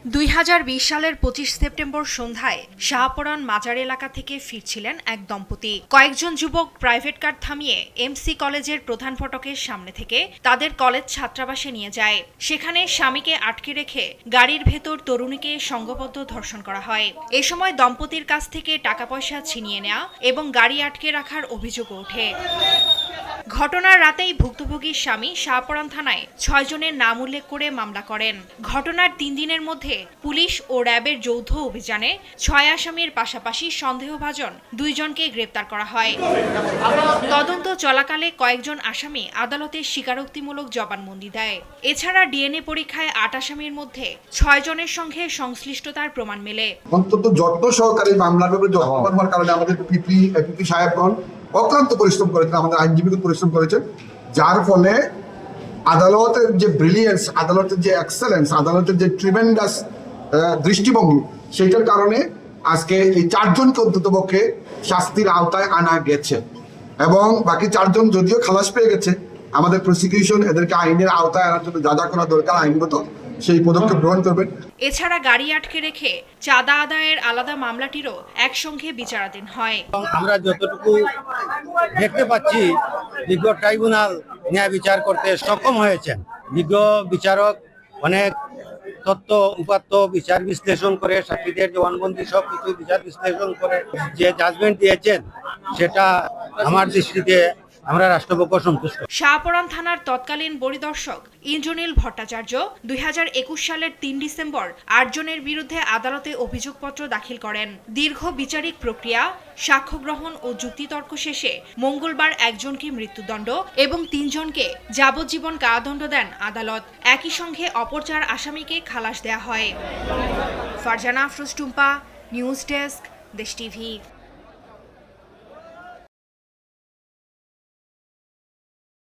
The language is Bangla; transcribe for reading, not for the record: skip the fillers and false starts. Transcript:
2020 সালের 25 সেপ্টেম্বর সন্ধ্যায় শাহপরান মাজার এলাকা থেকে ফিরছিলেন এক দম্পতি। কয়েকজন যুবক প্রাইভেট কার থামিয়ে এমসি কলেজের প্রধান ফটকের সামনে থেকে তাদের কলেজ ছাত্রাবাসে নিয়ে যায়। সেখানে স্বামীকে আটকে রেখে গাড়ির ভেতর তরুণীকে সংঘবদ্ধ ধর্ষণ করা হয়। এ সময় দম্পতির কাছ থেকে টাকা পয়সা ছিনিয়ে নেওয়া এবং গাড়ি আটকে রাখার অভিযোগ ওঠে। ঘটনার রাতেই ভুক্তভোগীর স্বামী শাহপরান থানায় 6 জনের নাম উল্লেখ করে মামলা করেন। ঘটনার 3 দিনের মধ্যে পুলিশ ও র্যাবের যৌথ অভিযানে 6 আসামির পাশাপাশি সন্দেহভাজন 2 জনকে গ্রেপ্তার করা হয়। তদন্ত চলাকালে কয়েকজন আসামি আদালতে স্বীকারোক্তিমূলক জবানবন্দি দেয়। এছাড়া ডিএনএ পরীক্ষায় 8 আসামির মধ্যে 6 জনের সঙ্গে সংশ্লিষ্টতার প্রমাণ মেলে। অন্তত যত্ন সহকারে মামলার ব্যাপারে যত্নবান হওয়ার কারণে আমাদের পিপি সাহেবগণ অক্লান্ত পরিশ্রম করেছেন, আমাদের আইনজীবীগণ পরিশ্রম করেছেন, যার ফলে আদালতের যে ব্রিলিয়েন্স, আদালতের যে এক্সেলেন্স, আদালতের যে ট্রিমেন্ডাস দৃষ্টিভঙ্গি, সেইটার কারণে আজকে এই 4 জনকে অন্ততপক্ষে শাস্তির আওতায় আনা গেছে এবং বাকি 4 জন যদিও খালাস পেয়ে গেছে, আমাদের প্রসিকিউশন এদেরকে আইনের আওতায় আনার জন্য যা যা করা দরকার আইনগত সেই পদক্ষেপ গ্রহণ করবেন। এছাড়া গাড়ি আটকে রেখে চাঁদা আদায়ের আলাদা মামলাটিরও একসঙ্গে বিচারাধীন হয়। আমরা যতটুকু দেখতে পাচ্ছি বিজ্ঞ ট্রাইব্যুনাল ন্যায় বিচার করতে সক্ষম হয়েছেন। বিজ্ঞ বিচারক অনেক তথ্য উপাত্ত বিচার বিশ্লেষণ করে, সাক্ষীদের জবানবন্দি সবকিছু বিচার বিশ্লেষণ করে যে জাজমেন্ট দিয়েছেন, সেটা আমার দৃষ্টিতে আমরা রাষ্ট্রপক্ষ সন্তুষ্ট। শাহপরান থানার তৎকালীন পরিদর্শক ইন্দ্রনীল ভট্টাচার্য 2021 সালের 3 ডিসেম্বর 8 জনের বিরুদ্ধে আদালতে অভিযোগপত্র দাখিল করেন। দীর্ঘ বিচারিক প্রক্রিয়া, সাক্ষ্য গ্রহণ ও যুক্তিতর্ক শেষে মঙ্গলবার 1 জনকে মৃত্যুদণ্ড এবং 3 জনকে যাবজ্জীবন কারাদণ্ড দেন আদালত। একই সঙ্গে অপর 4 আসামিকে খালাস দেয়া হয়। ফারজানা আফরোজ টুম্পা, নিউজ ডেস্ক, দেশ টিভি।